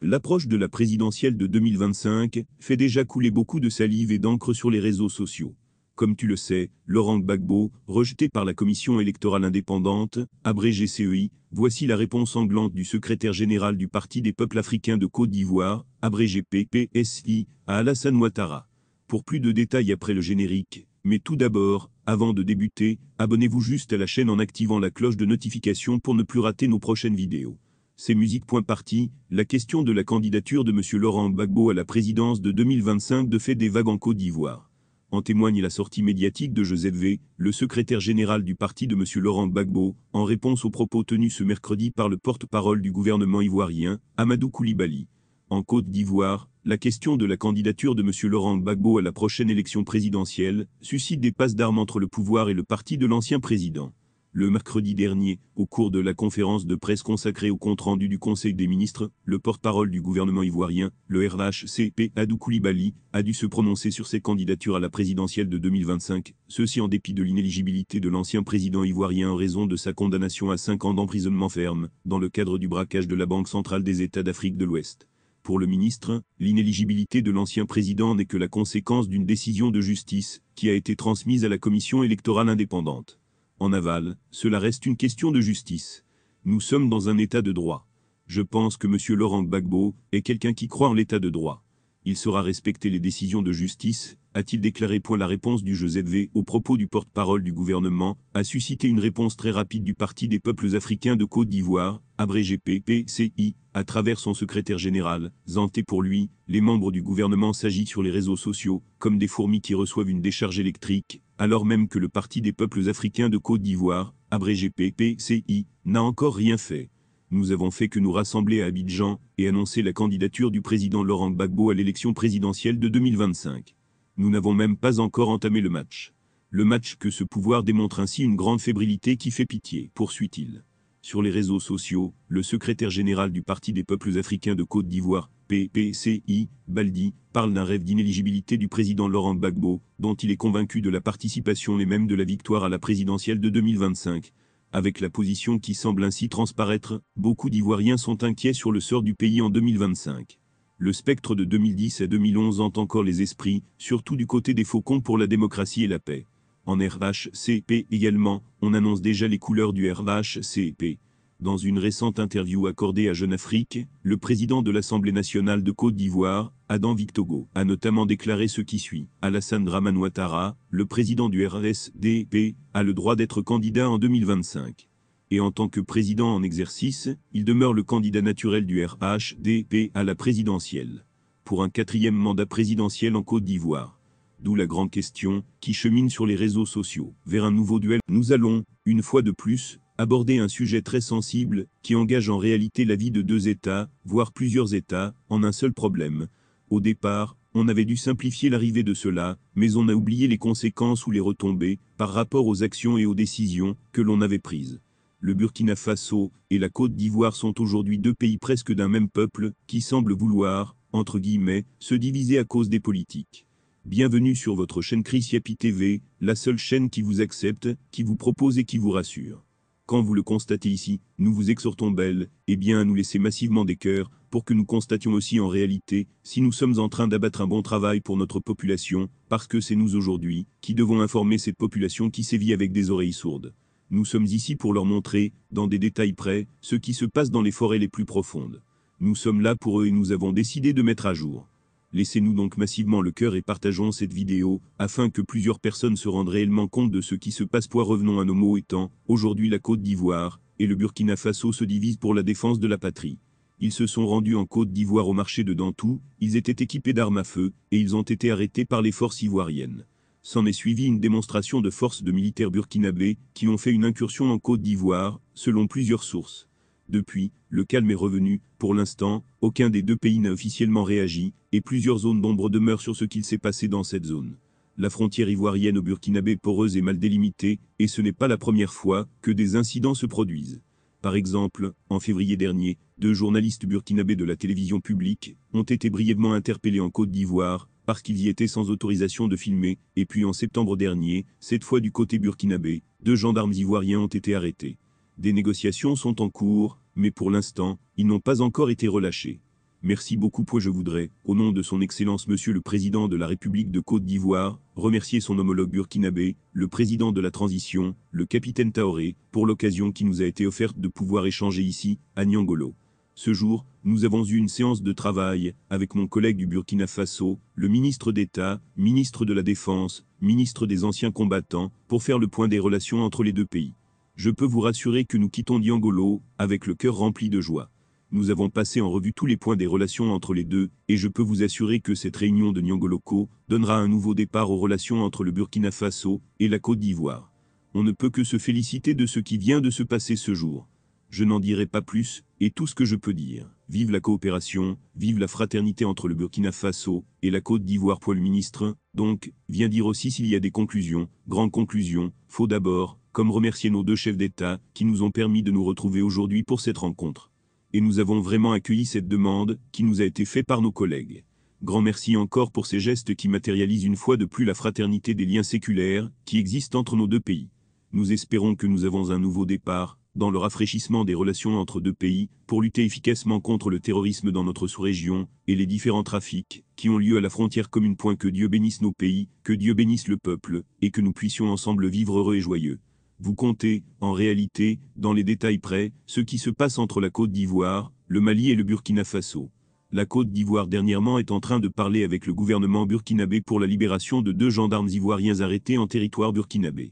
L'approche de la présidentielle de 2025 fait déjà couler beaucoup de salive et d'encre sur les réseaux sociaux. Comme tu le sais, Laurent Gbagbo, rejeté par la Commission électorale indépendante, abrégé CEI, voici la réponse sanglante du secrétaire général du Parti des peuples africains de Côte d'Ivoire, abrégé PPSI, à Alassane Ouattara. Pour plus de détails après le générique, mais tout d'abord, avant de débuter, abonnez-vous juste à la chaîne en activant la cloche de notification pour ne plus rater nos prochaines vidéos. C'est musique.party, la question de la candidature de M. Laurent Gbagbo à la présidence de 2025 de fait des vagues en Côte d'Ivoire. En témoigne la sortie médiatique de Joseph V, le secrétaire général du parti de M. Laurent Gbagbo, en réponse aux propos tenus ce mercredi par le porte-parole du gouvernement ivoirien, Amadou Koulibaly. En Côte d'Ivoire, la question de la candidature de M. Laurent Gbagbo à la prochaine élection présidentielle suscite des passes d'armes entre le pouvoir et le parti de l'ancien président. Le mercredi dernier, au cours de la conférence de presse consacrée au compte-rendu du Conseil des ministres, le porte-parole du gouvernement ivoirien, le RHCP, Amadou Koulibaly, a dû se prononcer sur ses candidatures à la présidentielle de 2025, ceci en dépit de l'inéligibilité de l'ancien président ivoirien en raison de sa condamnation à 5 ans d'emprisonnement ferme, dans le cadre du braquage de la Banque centrale des États d'Afrique de l'Ouest. Pour le ministre, l'inéligibilité de l'ancien président n'est que la conséquence d'une décision de justice, qui a été transmise à la Commission électorale indépendante. En aval, cela reste une question de justice. Nous sommes dans un état de droit. Je pense que M. Laurent Gbagbo est quelqu'un qui croit en l'état de droit. Il saura respecter les décisions de justice, a-t-il déclaré. La réponse du Joseph V aux propos du porte-parole du gouvernement a suscité une réponse très rapide du Parti des peuples africains de Côte d'Ivoire, abrégé PPCI, à travers son secrétaire général, Zanté. Pour lui, les membres du gouvernement s'agitent sur les réseaux sociaux, comme des fourmis qui reçoivent une décharge électrique, alors même que le Parti des peuples africains de Côte d'Ivoire, abrégé PPCI, n'a encore rien fait. Nous avons fait que nous rassembler à Abidjan et annoncer la candidature du président Laurent Gbagbo à l'élection présidentielle de 2025. Nous n'avons même pas encore entamé le match. Le match que ce pouvoir démontre ainsi une grande fébrilité qui fait pitié, poursuit-il. Sur les réseaux sociaux, le secrétaire général du Parti des peuples africains de Côte d'Ivoire, PPCI, Baldi, parle d'un rêve d'inéligibilité du président Laurent Gbagbo, dont il est convaincu de la participation et même de la victoire à la présidentielle de 2025. Avec la position qui semble ainsi transparaître, beaucoup d'Ivoiriens sont inquiets sur le sort du pays en 2025. Le spectre de 2010 à 2011 hante encore les esprits, surtout du côté des faucons pour la démocratie et la paix. En RHCP également, on annonce déjà les couleurs du RHCP. Dans une récente interview accordée à Jeune Afrique, le président de l'Assemblée nationale de Côte d'Ivoire, Adam Victogo, a notamment déclaré ce qui suit. Alassane Dramane Ouattara, le président du RSDP, a le droit d'être candidat en 2025. Et en tant que président en exercice, il demeure le candidat naturel du RHDP à la présidentielle. Pour un 4e mandat présidentiel en Côte d'Ivoire. D'où la grande question, qui chemine sur les réseaux sociaux, vers un nouveau duel. Nous allons, une fois de plus, aborder un sujet très sensible, qui engage en réalité la vie de 2 États, voire plusieurs États, en un seul problème. Au départ, on avait dû simplifier l'arrivée de cela, mais on a oublié les conséquences ou les retombées, par rapport aux actions et aux décisions, que l'on avait prises. Le Burkina Faso et la Côte d'Ivoire sont aujourd'hui 2 pays presque d'un même peuple, qui semblent vouloir, entre guillemets, se diviser à cause des politiques. Bienvenue sur votre chaîne Chris Yapi TV, la seule chaîne qui vous accepte, qui vous propose et qui vous rassure. Quand vous le constatez ici, nous vous exhortons bel et bien à nous laisser massivement des cœurs, pour que nous constations aussi en réalité, si nous sommes en train d'abattre un bon travail pour notre population, parce que c'est nous aujourd'hui, qui devons informer cette population qui sévit avec des oreilles sourdes. Nous sommes ici pour leur montrer, dans des détails près, ce qui se passe dans les forêts les plus profondes. Nous sommes là pour eux et nous avons décidé de mettre à jour. Laissez-nous donc massivement le cœur et partageons cette vidéo, afin que plusieurs personnes se rendent réellement compte de ce qui se passe. Revenons à nos mots étant, aujourd'hui la Côte d'Ivoire, et le Burkina Faso se divisent pour la défense de la patrie. Ils se sont rendus en Côte d'Ivoire au marché de Dantou, ils étaient équipés d'armes à feu, et ils ont été arrêtés par les forces ivoiriennes. S'en est suivi une démonstration de force de militaires burkinabés, qui ont fait une incursion en Côte d'Ivoire, selon plusieurs sources. Depuis, le calme est revenu, pour l'instant, aucun des 2 pays n'a officiellement réagi, et plusieurs zones d'ombre demeurent sur ce qu'il s'est passé dans cette zone. La frontière ivoirienne au Burkinabé est poreuse et mal délimitée, et ce n'est pas la première fois que des incidents se produisent. Par exemple, en février dernier, 2 journalistes burkinabés de la télévision publique ont été brièvement interpellés en Côte d'Ivoire, parce qu'ils y étaient sans autorisation de filmer, et puis en septembre dernier, cette fois du côté burkinabé, 2 gendarmes ivoiriens ont été arrêtés. Des négociations sont en cours, mais pour l'instant, ils n'ont pas encore été relâchés. Merci beaucoup. Je voudrais, au nom de son Excellence Monsieur le Président de la République de Côte d'Ivoire, remercier son homologue burkinabé, le président de la transition, le capitaine Traoré, pour l'occasion qui nous a été offerte de pouvoir échanger ici, à Niangolo. Ce jour, nous avons eu une séance de travail avec mon collègue du Burkina Faso, le ministre d'État, ministre de la Défense, ministre des anciens combattants, pour faire le point des relations entre les deux pays. Je peux vous rassurer que nous quittons Niangolo avec le cœur rempli de joie. Nous avons passé en revue tous les points des relations entre les deux, et je peux vous assurer que cette réunion de Niangoloko donnera un nouveau départ aux relations entre le Burkina Faso et la Côte d'Ivoire. On ne peut que se féliciter de ce qui vient de se passer ce jour. Je n'en dirai pas plus, et tout ce que je peux dire. Vive la coopération, vive la fraternité entre le Burkina Faso et la Côte d'Ivoire. Le ministre, donc, vient dire aussi s'il y a des conclusions, grandes conclusions, faut d'abord, comme remercier nos deux chefs d'État qui nous ont permis de nous retrouver aujourd'hui pour cette rencontre. Et nous avons vraiment accueilli cette demande qui nous a été faite par nos collègues. Grand merci encore pour ces gestes qui matérialisent une fois de plus la fraternité des liens séculaires qui existent entre nos deux pays. Nous espérons que nous avons un nouveau départ dans le rafraîchissement des relations entre deux pays pour lutter efficacement contre le terrorisme dans notre sous-région et les différents trafics qui ont lieu à la frontière commune. Que Dieu bénisse nos pays, que Dieu bénisse le peuple et que nous puissions ensemble vivre heureux et joyeux. Vous comptez, en réalité, dans les détails près, ce qui se passe entre la Côte d'Ivoire, le Mali et le Burkina Faso. La Côte d'Ivoire dernièrement est en train de parler avec le gouvernement burkinabé pour la libération de 2 gendarmes ivoiriens arrêtés en territoire burkinabé.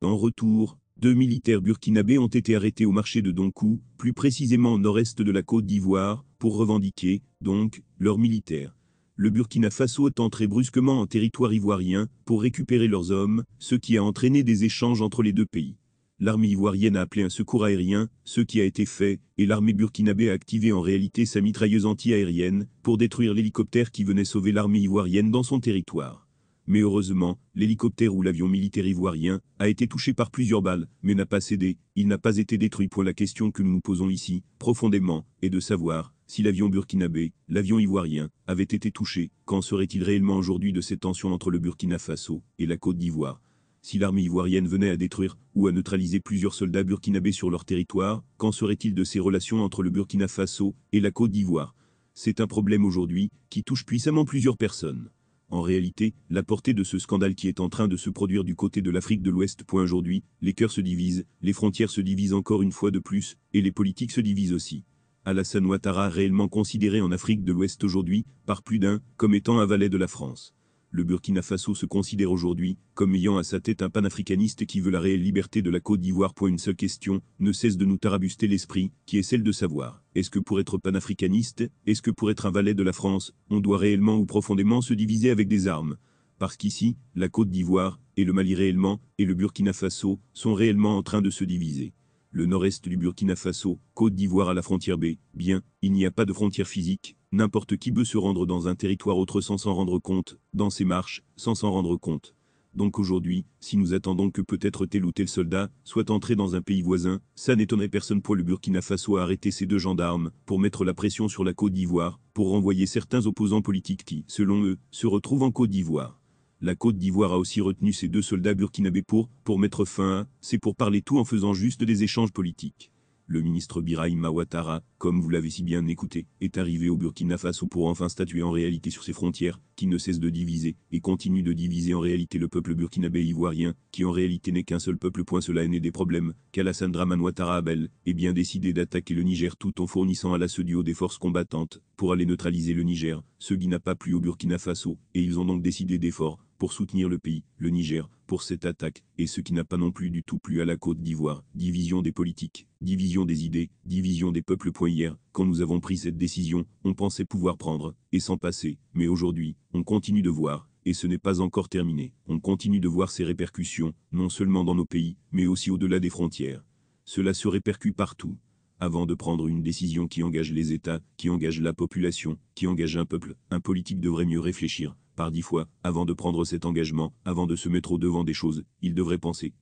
En retour, 2 militaires burkinabés ont été arrêtés au marché de Donkou, plus précisément au nord-est de la Côte d'Ivoire, pour revendiquer, donc, leurs militaires. Le Burkina Faso est entré brusquement en territoire ivoirien pour récupérer leurs hommes, ce qui a entraîné des échanges entre les deux pays. L'armée ivoirienne a appelé un secours aérien, ce qui a été fait, et l'armée burkinabé a activé en réalité sa mitrailleuse anti-aérienne pour détruire l'hélicoptère qui venait sauver l'armée ivoirienne dans son territoire. Mais heureusement, l'hélicoptère ou l'avion militaire ivoirien a été touché par plusieurs balles, mais n'a pas cédé, il n'a pas été détruit. La question que nous nous posons ici, profondément, est de savoir si l'avion burkinabé, l'avion ivoirien, avait été touché, qu'en serait-il réellement aujourd'hui de ces tensions entre le Burkina Faso et la Côte d'Ivoire? Si l'armée ivoirienne venait à détruire ou à neutraliser plusieurs soldats burkinabés sur leur territoire, qu'en serait-il de ces relations entre le Burkina Faso et la Côte d'Ivoire? C'est un problème aujourd'hui qui touche puissamment plusieurs personnes. En réalité, la portée de ce scandale qui est en train de se produire du côté de l'Afrique de l'Ouest. Aujourd'hui, les cœurs se divisent, les frontières se divisent encore une fois de plus, et les politiques se divisent aussi. Alassane Ouattara réellement considéré en Afrique de l'Ouest aujourd'hui, par plus d'un, comme étant un valet de la France. Le Burkina Faso se considère aujourd'hui comme ayant à sa tête un panafricaniste qui veut la réelle liberté de la Côte d'Ivoire. Une seule question ne cesse de nous tarabuster l'esprit, qui est celle de savoir, est-ce que pour être panafricaniste, est-ce que pour être un valet de la France, on doit réellement ou profondément se diviser avec des armes? Parce qu'ici, la Côte d'Ivoire, et le Mali réellement, et le Burkina Faso, sont réellement en train de se diviser. Le nord-est du Burkina Faso, Côte d'Ivoire à la frontière B, bien, il n'y a pas de frontière physique, n'importe qui peut se rendre dans un territoire autre sans s'en rendre compte, dans ses marches, sans s'en rendre compte. Donc aujourd'hui, si nous attendons que peut-être tel ou tel soldat soit entré dans un pays voisin, ça n'étonnerait personne. Le Burkina Faso a arrêté ces 2 gendarmes pour mettre la pression sur la Côte d'Ivoire, pour renvoyer certains opposants politiques qui, selon eux, se retrouvent en Côte d'Ivoire. La Côte d'Ivoire a aussi retenu ces 2 soldats burkinabés pour mettre fin à, c'est pour parler tout en faisant juste des échanges politiques. Le ministre Birahim Ouattara, comme vous l'avez si bien écouté, est arrivé au Burkina Faso pour enfin statuer en réalité sur ses frontières, qui ne cessent de diviser, et continuent de diviser en réalité le peuple burkinabé ivoirien, qui en réalité n'est qu'un seul peuple. Cela est né des problèmes qu'Alassane Dramane Ouattara a bien décidé d'attaquer le Niger tout en fournissant à la SEDIO des forces combattantes, pour aller neutraliser le Niger, ce qui n'a pas plu au Burkina Faso, et ils ont donc décidé d'efforts pour soutenir le pays, le Niger, pour cette attaque, et ce qui n'a pas non plus du tout plu à la Côte d'Ivoire. Division des politiques, division des idées, division des peuples. Hier, quand nous avons pris cette décision, on pensait pouvoir prendre, et s'en passer, mais aujourd'hui, on continue de voir, et ce n'est pas encore terminé, on continue de voir ses répercussions, non seulement dans nos pays, mais aussi au-delà des frontières. Cela se répercute partout. Avant de prendre une décision qui engage les États, qui engage la population, qui engage un peuple, un politique devrait mieux réfléchir, par 10 fois, avant de prendre cet engagement, avant de se mettre au devant des choses, il devait penser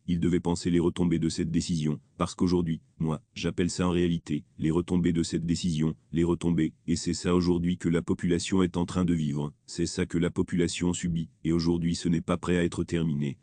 les retombées de cette décision, parce qu'aujourd'hui, moi, j'appelle ça en réalité, les retombées de cette décision, les retombées, et c'est ça aujourd'hui que la population est en train de vivre, c'est ça que la population subit, et aujourd'hui ce n'est pas prêt à être terminé.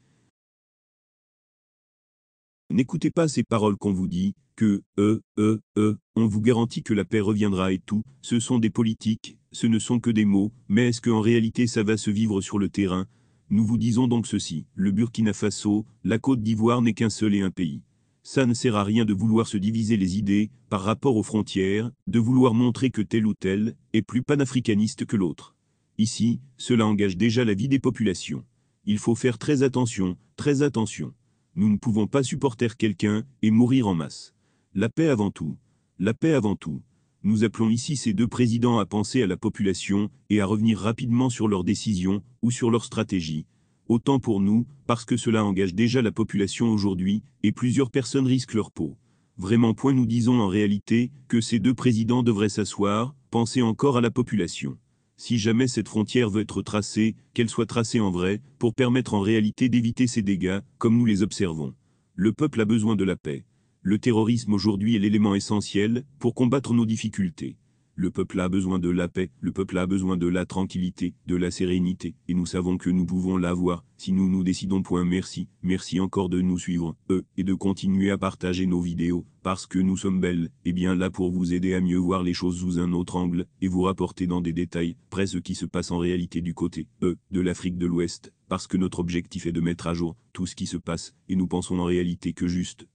N'écoutez pas ces paroles qu'on vous dit, On vous garantit que la paix reviendra et tout, ce sont des politiques, ce ne sont que des mots, mais est-ce qu'en réalité ça va se vivre sur le terrain? Nous vous disons donc ceci, le Burkina Faso, la Côte d'Ivoire n'est qu'un seul et un pays. Ça ne sert à rien de vouloir se diviser les idées, par rapport aux frontières, de vouloir montrer que tel ou tel est plus panafricaniste que l'autre. Ici, cela engage déjà la vie des populations. Il faut faire très attention, très attention. Nous ne pouvons pas supporter quelqu'un et mourir en masse. La paix avant tout. La paix avant tout. Nous appelons ici ces deux présidents à penser à la population et à revenir rapidement sur leurs décisions ou sur leur stratégie. Autant pour nous, parce que cela engage déjà la population aujourd'hui et plusieurs personnes risquent leur peau. Vraiment point nous disons en réalité que ces deux présidents devraient s'asseoir, penser encore à la population. Si jamais cette frontière veut être tracée, qu'elle soit tracée en vrai, pour permettre en réalité d'éviter ces dégâts, comme nous les observons. Le peuple a besoin de la paix. Le terrorisme aujourd'hui est l'élément essentiel pour combattre nos difficultés. Le peuple a besoin de la paix, le peuple a besoin de la tranquillité, de la sérénité, et nous savons que nous pouvons l'avoir, si nous nous décidons. Merci, merci encore de nous suivre, et de continuer à partager nos vidéos, parce que nous sommes belles, et bien là pour vous aider à mieux voir les choses sous un autre angle, et vous rapporter dans des détails, près ce qui se passe en réalité du côté, de l'Afrique de l'Ouest, parce que notre objectif est de mettre à jour tout ce qui se passe, et nous pensons en réalité que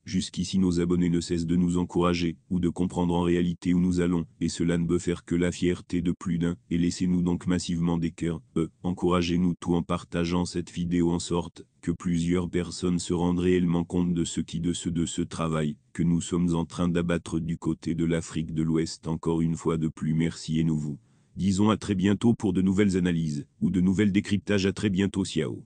jusqu'ici nos abonnés ne cessent de nous encourager, ou de comprendre en réalité où nous allons, et cela ne peut faire que la fierté de plus d'un, et laissez-nous donc massivement des cœurs, encouragez-nous tout en partageant cette vidéo en sorte que plusieurs personnes se rendent réellement compte de ce travail que nous sommes en train d'abattre du côté de l'Afrique de l'Ouest. Encore une fois de plus merci et nous vous disons à très bientôt pour de nouvelles analyses, ou de nouvelles décryptages. À très bientôt, ciao.